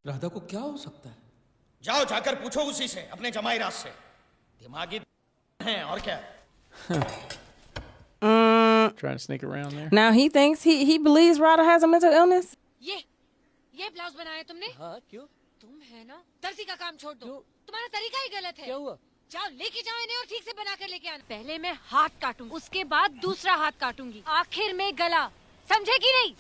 राधा को क्या हो सकता है? जाओ जाकर पूछो उसी से, अपने जमाई राज से। दिमागी है और क्या। Trying to sneak around there. Now he thinks he believes Radha has a mental illness. ये ब्लाउज बनाया तुमने? हाँ क्यों? तुम है ना, दर्जी का काम छोड़ दो। क्यों? तुम्हारा तरीका ही गलत है। क्या हुआ? जाओ लेके जाओ इन्हें और ठीक से बना कर लेके आना। पहले मैं हाथ काटूंगी, उसके बाद दूसरा हाथ काटूंगी, आखिर में गला। समझे कि नहीं?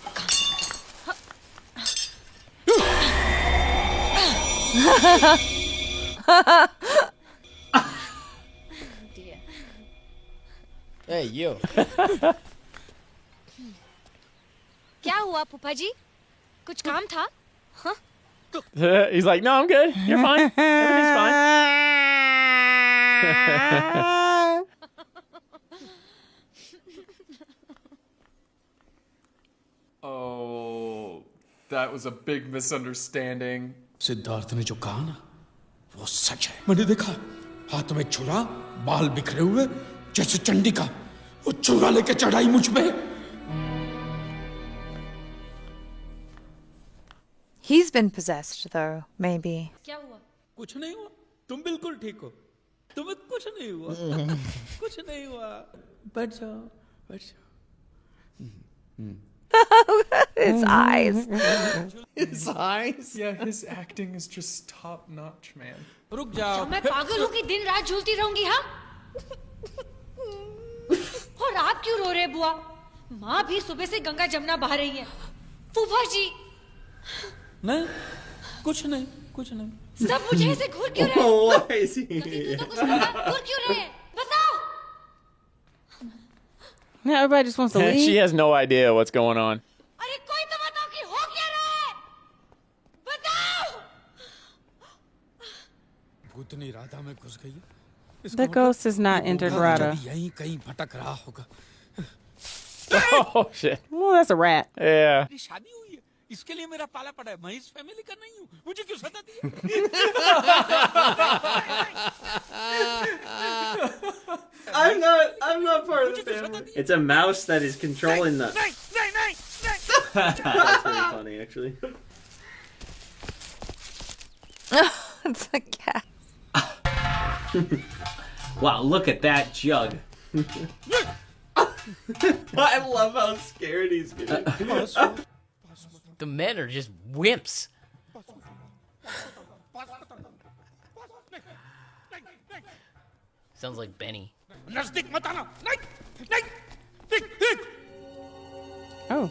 Hey you. क्या हुआ फूफा जी? कुछ काम था? He's like, no, I'm good. You're fine. Everything's fine. Oh, that was a big misunderstanding. Siddharth ने जो कहा ना वो सच है। मैंने देखा हाथ में छुरा, बाल बिखरे हुए जैसे चंडिका। वो छुरा लेके चढ़ाई मुझ पे। He's been possessed, though, maybe. क्या हुआ? कुछ नहीं हुआ, तुम बिल्कुल ठीक हो। तुम्हें कुछ नहीं हुआ। कुछ नहीं हुआ। बैठ जाओ, बैठ जाओ। His eyes. His eyes? Yeah, his acting is just top notch, man. रुक जाओ। मैं पागल हूँ कि दिन रात झूलती रहूंगी? हाँ? और आप क्यों रो रहे बुआ? माँ भी सुबह से गंगा जमुना बहा रही है। फूफा जी नहीं, कुछ नहीं, कुछ नहीं। सब मुझे ऐसे घूर क्यों रहे? Why is he? तू तो कुछ बता, घूर क्यों रहे? बताओ। Now everybody just wants to leave. She has no idea what's going on. अरे कोई तो बताओ कि हो क्या रहा है? बताओ। भूतनी राधा में घुस गई है। The ghost has not entered Radha. यहीं कहीं भटक रहा होगा। Oh, shit. Well, that's a rat. Yeah. मेरी शादी हुई है, इसके लिए मेरा पाला पड़ा है। मैं इस फैमिली का नहीं हूँ, मुझे क्यों सता दी? I'm not part of the family. It's a mouse that is controlling the. That's pretty funny, actually. It's a cat. Wow, look at that jug. I love how scared he's getting. The men are just wimps. Sounds like Benny. नजदीक मत आना। नहीं, नहीं, देख, देख। Oh,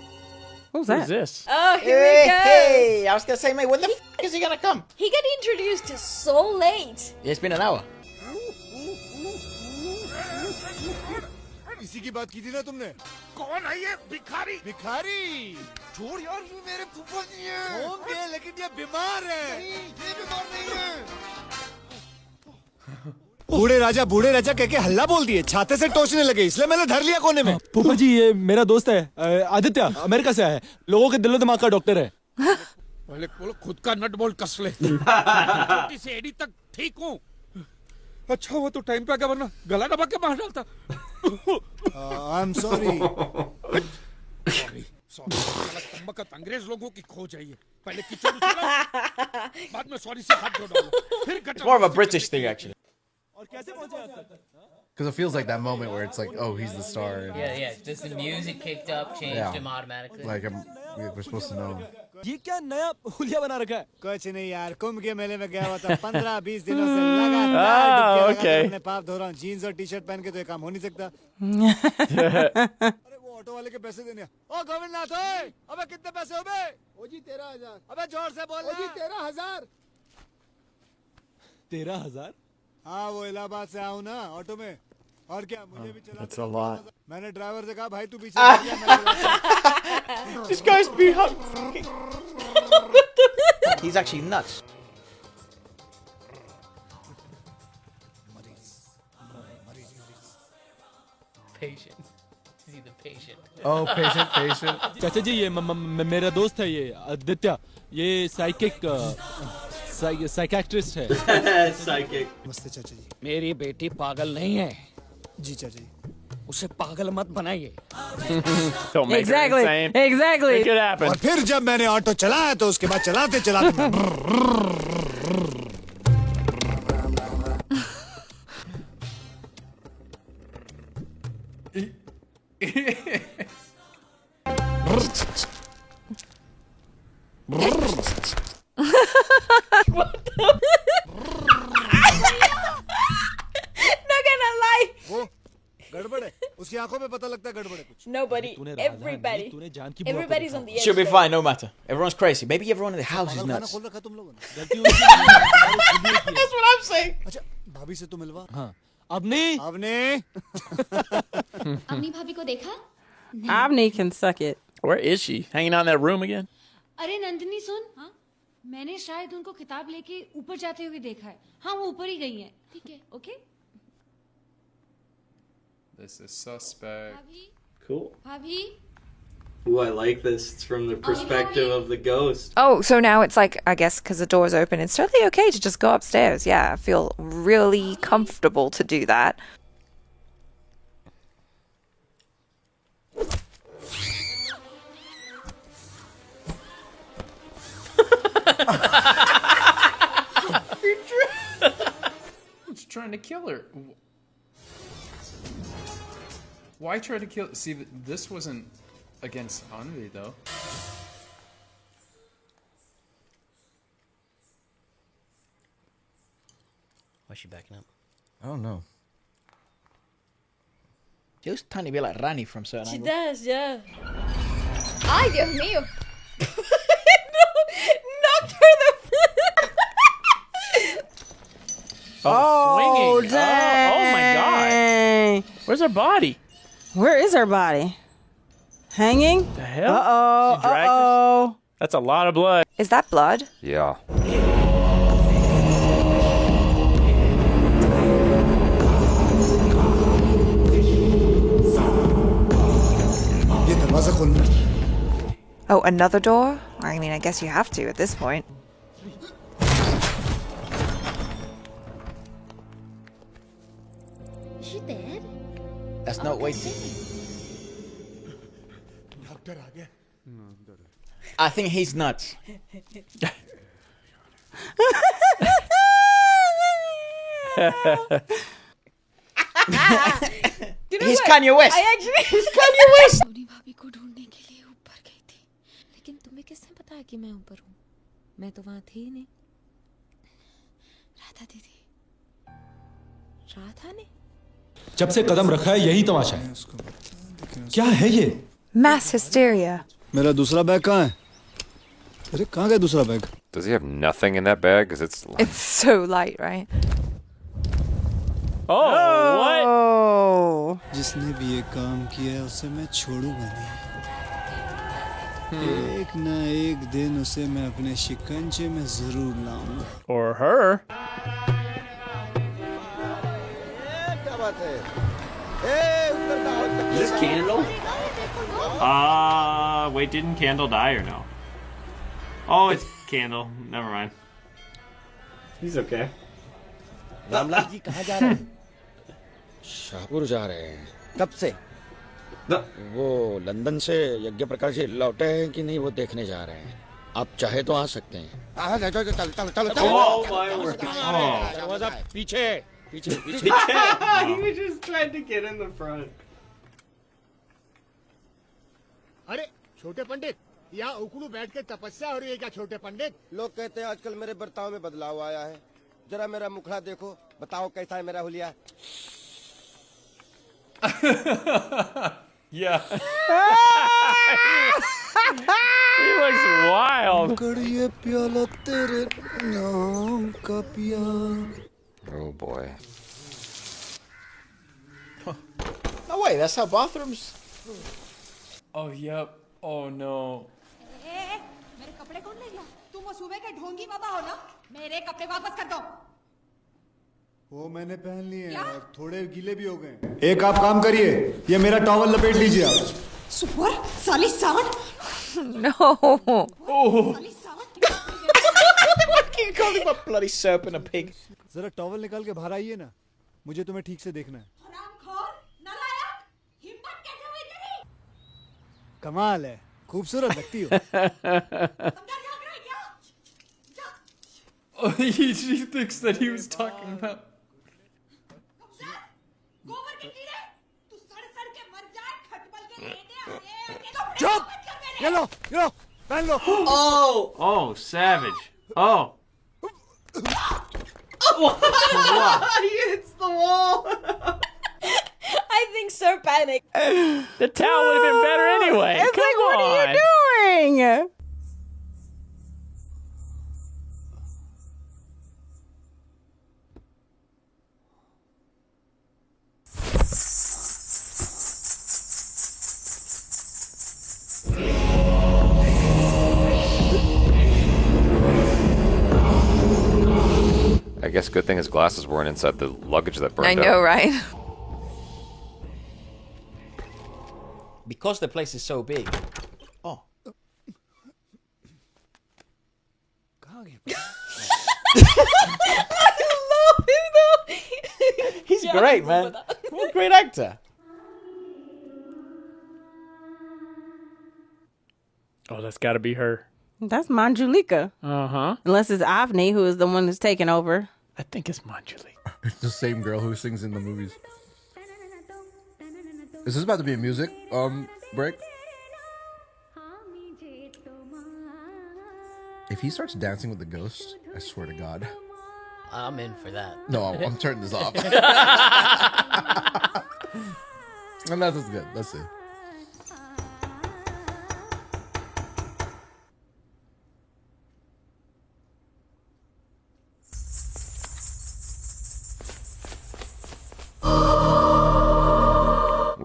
who's Who's that? this? Oh, here we go. Hey, I was gonna say, mate, when the f is he gonna come? He got introduced so late. It's been an hour. इसी की बात की थी ना तुमने? कौन है ये भिखारी? भिखारी? छोड़ यार, ये मेरे फूफा जी हैं। होंगे, लेकिन ये बीमार है। नहीं, ये बीमार नहीं है। बूढ़े राजा कह के हल्ला बोल दिए, छाते से टोचने लगे, इसलिए मैंने धर लिया कोने में। फूफा जी ये मेरा दोस्त है आदित्य, अमेरिका से आया है, लोगों के दिलो दिमाग का डॉक्टर है। पहले बोलो खुद का नट बोल्ट कस ले। छोटी से एडी तक ठीक हूँ। अच्छा हुआ तो टाइम पे आ गया, वरना गला दबा के मार डालता। I am sorry. कम्बकत अंग्रेज लोगों की खोज है ये। पहले कीचड़ उछाला, बाद में सॉरी से हाथ धो डालो, फिर gutter. More of a British thing, actually. और कैसे पहुंचे आप तक? Because it feels like that moment where it's like, oh, he's the star. And Yeah. Just the music kicked up, changed him automatically. like, we're supposed to know. ये क्या नया हुलिया बना रखा है? कुछ नहीं यार, कुंभ के मेले में गया हुआ था। 15-20 दिनों से लगातार डुबकी लगाकर अपने पाप धो रहा हूँ। जीन्स और टी-शर्ट पहन के तो ये काम हो नहीं सकता। अरे वो ऑटो वाले के पैसे देने। ओ गोविंदनाथ, ओए, अबे कितने पैसे हो बे? ओ जी 13,000। अबे जोर से बोल। ओ जी 13,000। 13,000? हाँ, वो इलाहाबाद से आऊँ ना ऑटो में। और क्या, मुझे भी चला। That's a lot. मैंने ड्राइवर से कहा भाई तू पीछे बैठ जा, मैं चलाता हूँ। This guy's behind. He's actually nuts. Patient. Is he the patient? Oh, patient. चाचा जी ये मेरा दोस्त है ये आदित्य, ये साइकियाट्रिस्ट है। Psychic. नमस्ते चाचा जी। मेरी बेटी पागल नहीं है जी चाचा जी। उसे पागल मत बनाइए। Don't make Exactly. her insane. Exactly. It could happen. और फिर जब मैंने ऑटो चलाया तो उसके बाद चलाते चलाते Not gonna lie. वो गड़बड़ है, उसकी आंखों में पता लगता है गड़बड़ है कुछ। Nobody. Everybody. Everybody's on the edge. She'll be fine, no matter. Everyone's crazy. Maybe everyone in the house is खाना nuts. खोल रखा तुम लोगों ने। That's what I'm saying. अच्छा, भाभी से तो मिलवा। हाँ अब नहीं अब ने अम्मी भाभी को देखा? Avni can suck it. Where is she? Hanging out in that room again? अरे नंदिनी सुन, हाँ मैंने शायद उनको किताब लेके ऊपर जाते हुए देखा है। हाँ वो ऊपर ही गई हैं। ठीक है, ओके? This is suspect. भाभी, Cool. भाभी, Ooh, I like this. It's from the perspective of the ghost. Oh, so now it's like, I guess, because the door's open, it's totally okay to just go upstairs. Yeah, I feel really comfortable to do that. He's trying to kill her. Why try to kill? See, this wasn't against Anvi though. Why's she backing up? I don't know. She looks a tiny bit like Rani from certain She angles. does, yeah. Ay, Dios mío. No, knocked her the. Oh, swinging. dang. Oh my God. Where's her body? Where is her body? Hanging? The hell? Uh-oh. She dragged Uh-oh. That's a lot of blood. Is that blood? Yeah. ये दरवाजा खोलना। Oh, another door? I mean, I guess you have to at this point. Is she dead? That's not waiting. Doctor आ गया। I think he's nuts. He's Kanye West. I actually. He's Kanye West. Soni भाभी को ढूंढने के लिए ऊपर गई थी, लेकिन तुम्हें किसने बताया कि मैं ऊपर हूँ? मैं तो वहाँ थी ही नहीं। राधा दीदी, राधा ने? जब से कदम रखा है यही तमाशा है क्या है ये Mass hysteria. मेरा दूसरा बैग कहाँ है? अरे कहाँ गया दूसरा bag? Does he have nothing in that bag? Because it's It's so light, right? Oh, what? Oh. जिसने भी ये काम किया है उसे मैं छोड़ूंगा नहीं। एक ना एक दिन उसे मैं अपने शिकंजे में जरूर लाऊंगा। Or her. क्या बात है? Is this Candle? Wait, didn't Candle die or no? Oh, it's Candle. Never mind. He's okay. Ramlal ji कहाँ जा रहे हैं? शाहपुर जा रहे हैं। कब से? वो लंदन से यज्ञ प्रकाश जी लौटे हैं कि नहीं वो देखने जा रहे हैं। आप चाहे तो आ सकते हैं। Oh my word. दरवाजा पीछे पीछे पीछे। He was just trying to get in the front. अरे छोटे पंडित, यहाँ उकड़ू बैठ के तपस्या हो रही है क्या छोटे पंडित? लोग कहते हैं आजकल मेरे बर्ताव में बदलाव आया है। जरा मेरा मुखड़ा देखो, बताओ कैसा है मेरा हुलिया। Yeah. He looks wild. कड़िए प्याला तेरे नाम का प्यार। Oh boy. No way, that's how bathrooms. Oh, yep. Oh no. मेरे कपड़े कौन ले गया? तुम वो सुबह के ढोंगी बाबा हो ना? मेरे कपड़े वापस कर दो। वो मैंने पहन लिए हैं और थोड़े गीले भी हो गए। एक आप काम करिए, ये मेरा टॉवल लपेट लीजिए आप। सुपर साली सांड। No. साली सांड। Why can you call him a bloody serpent, a pig? जरा टॉवल निकाल के बाहर आइए ना, मुझे तुम्हें ठीक से देखना है। हरामखोर, नालायक। कमाल है, खूबसूरत लगती हो. Oh, he thinks that he was talking about. चुप! ये लो, पहन लो. Oh, savage. Oh. He hits the wall. I think Sir panicked. The towel would have been better anyway. It's Come like, what on. are you doing? I guess good thing his glasses weren't inside the luggage that burned I know, up. right? Because the place is so big. Oh. I love him though. He's great, man. What a great actor. Oh, that's got to be her. That's Manjulika. Uh-huh. Unless it's Avni, who is the one who's taking over. I think it's Manjuli. It's the same girl who sings in the movies. Is this about to be a music break? If he starts dancing with the ghost, I swear to God. I'm in for that. No, I'm turning this off. And that's good. Let's see.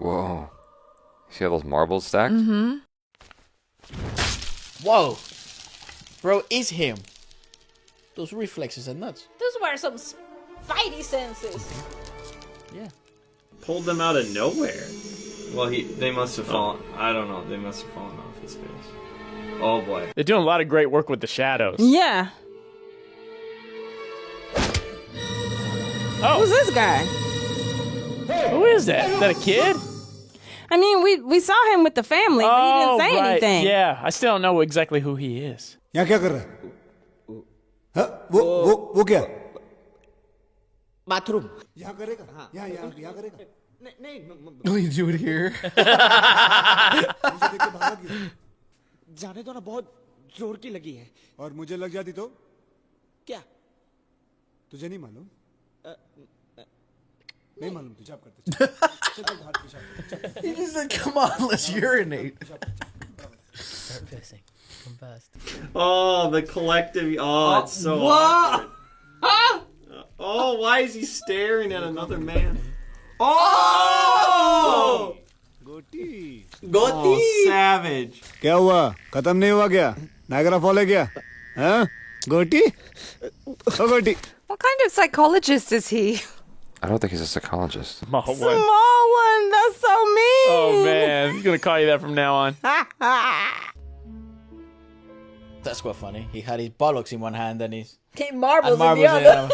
Whoa. See all those marbles stacked? Mm-hmm. Whoa. Bro, it's him. Those reflexes are nuts. Those were some spidey senses. Yeah. Pulled them out of nowhere. Well, they must have fallen. I don't know. They must have fallen off his face. Oh boy. They're doing a lot of great work with the shadows. Yeah. Oh. Who's this guy? Who is that? Is that a kid? I mean, we saw him with the family, but he didn't say right. anything. Yeah, I still don't know exactly who he is. यहाँ क्या कर रहा है? हाँ? वो क्या? Bathroom. यहाँ करेगा? यहाँ करेगा? नहीं. No, you do it here. जाने दो ना, बहुत जोर की लगी है. और मुझे लग जाती तो? क्या? तुझे नहीं मालूम? नहीं मालूम तुझे आप करते. He just said, "Come on, let's urinate." Start pissing. Combust. Oh, the collective. Oh, it's so What? awkward. Oh, why is he staring at another man? Oh! गोटी. Oh, savage. क्या हुआ? खत्म नहीं हुआ क्या? नायगरा फॉल है क्या? हाँ? गोटी? ओ गोटी. What kind of psychologist is he? I don't think he's a psychologist. Small one. Small one. That's so mean. Oh man, he's gonna call you that from now on. That's quite funny. He had his bollocks in one hand and his Marbles, marbles in the other.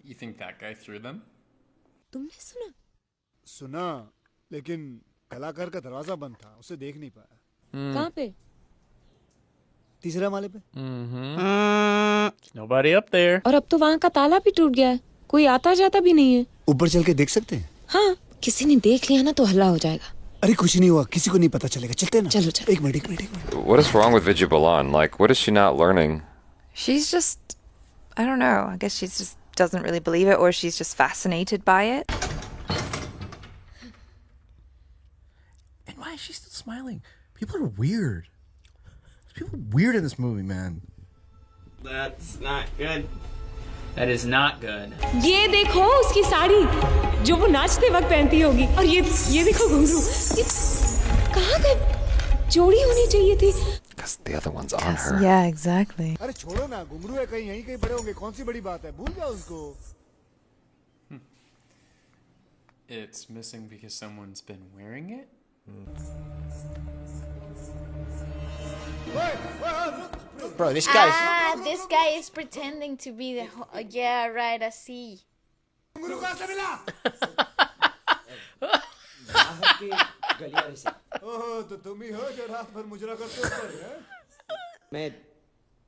You think that guy threw them? तुमने सुना? सुना, लेकिन कलाकार का दरवाजा बंद था, उसे देख नहीं पाया. कहाँ पे? तीसरे माले पे. There's nobody up there. और अब तो वहाँ का ताला भी टूट गया है. कोई आता जाता भी नहीं है. ऊपर चल के देख सकते हैं? हाँ, किसी ने देख लिया ना तो हल्ला हो जाएगा. अरे कुछ नहीं हुआ, किसी को नहीं पता चलेगा. चलते हैं ना. चलो चलो. एक minute. What is wrong with Vijay Balan? Like, what is she not learning? She's just, I don't know. I guess she just doesn't really believe it, or she's just fascinated by it. And why is she still smiling? People are weird. There's people weird in this movie, man. That's not good. That is not good. ये देखो उसकी साड़ी जो वो नाचते वक्त पहनती होगी. और ये देखो घुंघरू. कहाँ गए? जोड़ी होनी चाहिए थी. Because the other one's on her. Yeah, exactly. अरे छोड़ो ना, घुंघरू है कहीं यहीं कहीं पड़े होंगे. कौन सी बड़ी बात है? भूल जाओ उसको. It's missing because someone's been wearing it? Bro, this guy's... this guy is pretending to be the... yeah, right, I see. ओह तो तुम ही हो जो रात भर मुजरा करते हो पर, हैं? मैं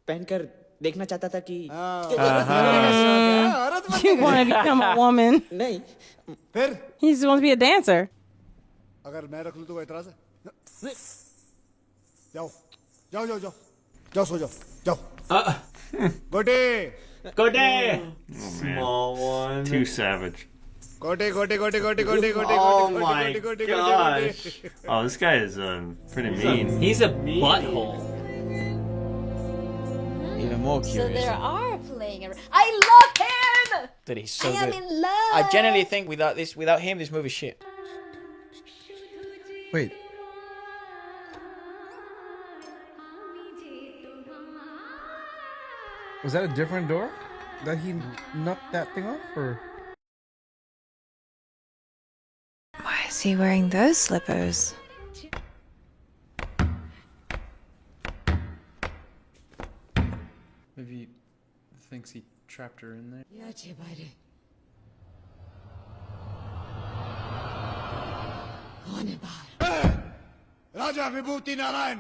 पहनकर देखना चाहता था कि You want to become a woman? नहीं फिर He just wants to be a dancer. अगर मैं रख लूं तो कोई एतराज है? जाओ जाओ जाओ जाओ जाओ सो जाओ जाओ गोटे Small one. Too savage. गोटे गोटे गोटे गोटे गोटे गोटे Oh गोटे my गोटे गोटे gosh. Oh, this guy is pretty mean. He's a butthole. Even more So curious. there are playing around. I love him. That he's so I am good. in love. I genuinely think without him, this movie's shit. Wait. Was that a different door? That he knocked that thing off, or? Why is he wearing those slippers? Maybe he thinks he trapped her in there. राजा विभूति नारायण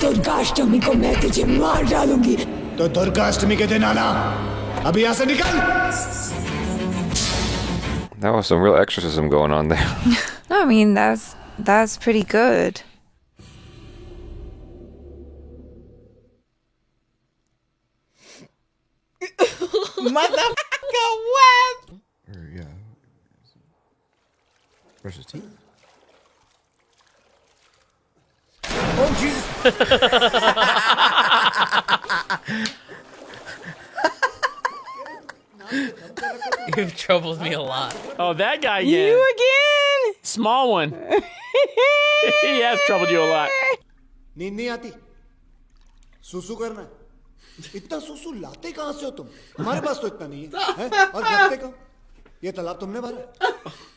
दुर्गाष्टमी को मैं तुझे मार डालूंगी. तो दुर्गाष्टमी के दिन आना अभी यहाँ से निकल That was some real exorcism going on there. No, I mean that's pretty good. Motherfucker, what? Or yeah. Brush his teeth. Oh Jesus You've troubled me a lot. Oh, that guy again. You again? Small one. He has troubled you a lot. नींद नहीं आती सुसु करना है। इतना सुसु लाते कहाँ से हो तुम हमारे पास तो इतना नहीं है, हैं? और भरते कहाँ ये तालाब तुमने भरा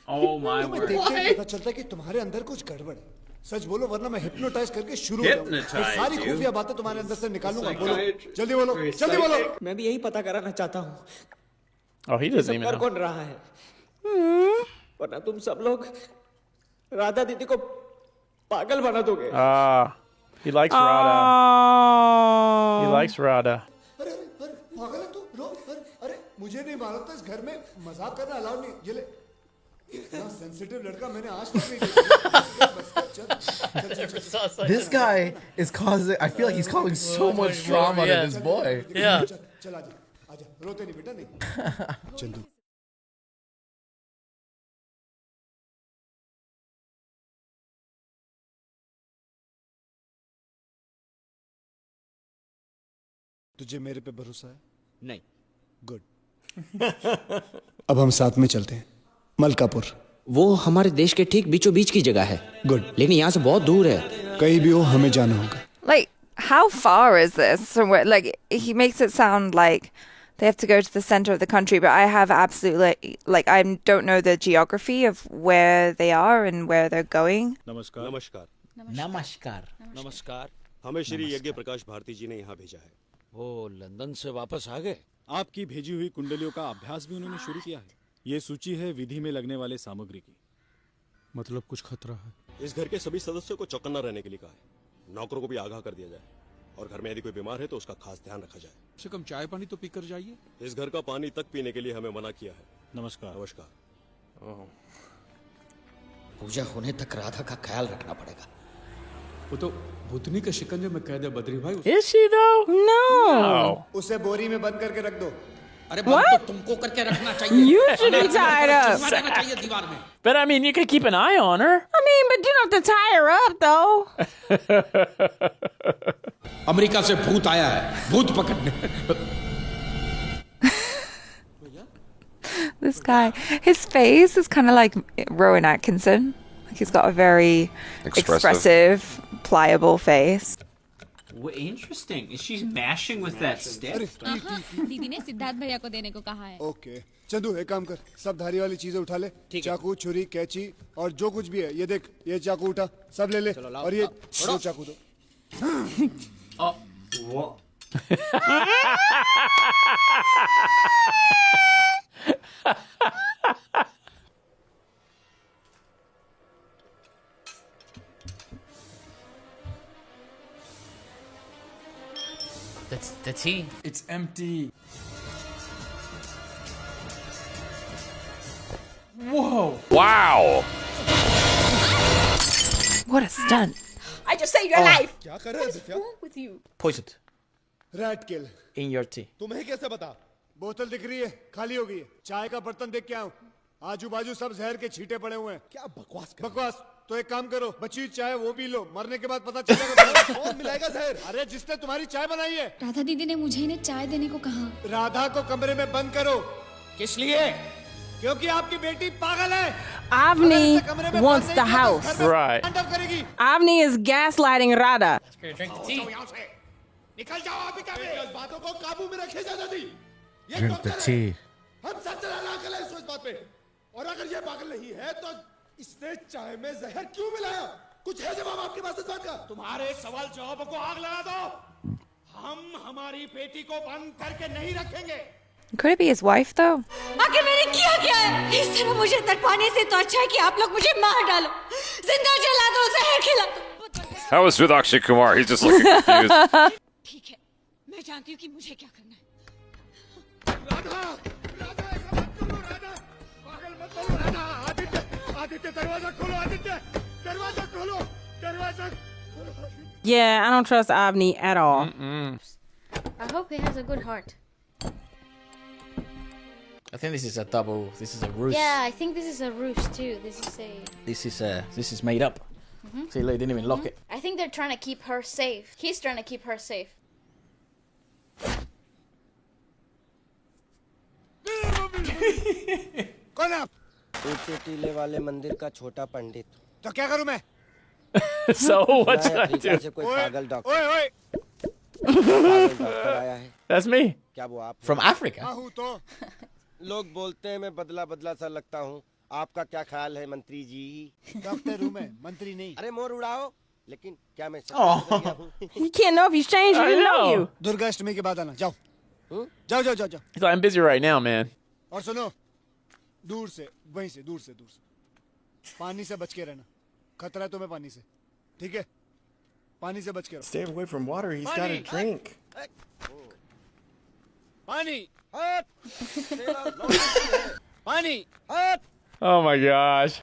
Oh my तुम्हें word. देख के पता चलता है कि तुम्हारे अंदर कुछ गड़बड़ है सच बोलो वरना मैं हिप्नोटाइज करके शुरू हो जाऊंगा फिर सारी खुफिया बातें तुम्हारे अंदर से निकालूंगा बोलो जल्दी बोलो जल्दी बोलो मैं भी यही पता कराना चाहता हूँ Oh, he doesn't सब even कर know. कौन रहा है वरना तुम सब लोग राधा दीदी को पागल बना दोगे He likes Radha. He likes Radha. अरे अरे अरे पागल है तू रो अरे अरे मुझे नहीं मालूम था इस घर में मजाक करना अलाउड नहीं ये ले इतना सेंसिटिव लड़का मैंने आज तक नहीं देखा बस चल चल This guy is causing. I feel like he's causing so much drama to this boy. Yeah. चल आजा आजा रोते नहीं बेटा नहीं चंदू तुझे मेरे पे भरोसा है नहीं गुड अब हम साथ में चलते हैं मलकापुर वो हमारे देश के ठीक बीचों बीच की जगह है गुड लेकिन यहाँ से बहुत दूर है कहीं भी हो हमें जाना होगा Like, how far is this from where? Like, he makes it sound like they have to go to the center of the country, but I have absolutely, like, I don't know the geography of where they are and where they're going. नमस्कार नमस्कार Namaskar. नमस्कार हमें श्री यज्ञ प्रकाश भारती जी ने यहाँ भेजा है वो लंदन से वापस आ गए आपकी भेजी हुई कुंडलियों का अभ्यास भी उन्होंने शुरू किया है ये सूची है विधि में लगने वाले सामग्री की मतलब कुछ खतरा है इस घर के सभी सदस्यों को चौकन्ना रहने के लिए कहा है नौकरों को भी आगाह कर दिया जाए और घर में यदि कोई बीमार है तो उसका खास ध्यान रखा जाए कम से कम चाय पानी तो पीकर जाइए इस घर का पानी तक पीने के लिए हमें मना किया है नमस्कार नमस्कार पूजा होने तक राधा का ख्याल रखना पड़ेगा वो तो भूतनी के शिकंजे में कैद है बद्री भाई Is she though? No. उसे बोरी में बंद करके रख दो अरे बंद तो तुमको करके रखना चाहिए You should be tied up. चिपका देना चाहिए दीवार में But I mean, you could keep an eye on her. I mean, but you don't have to tie her up, though. America से भूत आया है भूत पकड़ने This guy, his face is kind of like Rowan Atkinson. Like, he's got a very expressive pliable face. Interesting. Is she mashing with that stick? दीदी ने सिद्धार्थ भैया को देने को कहा है. ओके चंदू एक काम कर सब धारी वाली चीजें उठा ले चाकू छुरी कैंची और जो कुछ भी है ये देख ये चाकू उठा सब ले ले और ये दो चाकू दो The tea. It's empty. Whoa. Wow. What a stunt. I just saved your life. क्या कर रहे हैं Divya? With you. Poisoned rat kill in your tea. तुम्हें कैसे पता? बोतल दिख रही है, खाली हो गई है। चाय का बर्तन देख के आऊं। आजू बाजू सब जहर के छींटे पड़े हुए हैं। क्या बकवास कर? बकवास तो एक काम करो, बची हुई चाय वो पी लो, मरने के बाद पता चलेगा। कौन मिलाएगा जहर? अरे जिसने तुम्हारी चाय बनाई है। राधा दीदी ने मुझे इन्हें चाय देने को कहा। राधा को कमरे में बंद करो। किस लिए? क्योंकि आपकी बेटी पागल है। Avni wants the house. Right. Avni is gaslighting Radha. Drink the tea. निकल जाओ आप इस बातों को काबू में रखे जाना दी। Drink the tea. हम सब पागल है इस बात पे। और अगर ये पागल नहीं है तो इसने चाय में जहर क्यों मिलाया? कुछ है जवाब आपके पास इस बात का? तुम्हारे सवाल जवाबों को आग लगा दो। हम हमारी बेटी को बंद करके नहीं रखेंगे। Could it be his wife though? आखिर मैंने किया क्या है? इस तरह मुझे तड़पाने से तो अच्छा है कि आप लोग मुझे मार डालो, जिंदा जला दो, जहर खिला दो। That was with Akshay Kumar. He's just looking confused. ठीक है, मैं जानती हूँ कि मुझे क्या करना है। राधा, राधा ऐसा मत करो राधा, पागल मत बनो राधा। आदित्य, आदित्य दरवाजा खोलो आदित्य, दरवाजा खोलो, दरवाजा खोलो। Yeah, I don't trust Avni at all. I hope he has a good heart. I think this is a double. This is a ruse. Yeah, I think this is a ruse too. This is made up. See, look, they didn't even lock it. I think they're trying to keep her safe. He's trying to keep her safe. कौन आप? ऊंचे टीले वाले मंदिर का छोटा पंडित। तो क्या करूं मैं? So what should I Africa do? से कोई पागल डॉक्टर। ओए ओए, पागल डॉक्टर आया है। That's me. क्या वो आप? From Africa. हाँ हूँ तो। लोग बोलते हैं मैं बदला बदला सा लगता हूँ। आपका क्या ख्याल है मंत्री जी? डॉक्टर हूँ मैं, मंत्री नहीं। अरे मोर उड़ाओ, लेकिन क्या मैं You can't know if he's changed. He I didn't know know. you. Durga Ashtami के बाद आना, जाओ। जाओ जाओ जाओ जाओ। He's like, I'm busy right now, man. और सुनो, दूर से, वहीं से, दूर से, दूर से। पानी से बच के रहना, खतरा है तुम्हें पानी से, ठीक है? पानी से बच के रहो। Stay away from water. He's got a drink. पानी, पानी। Oh my gosh.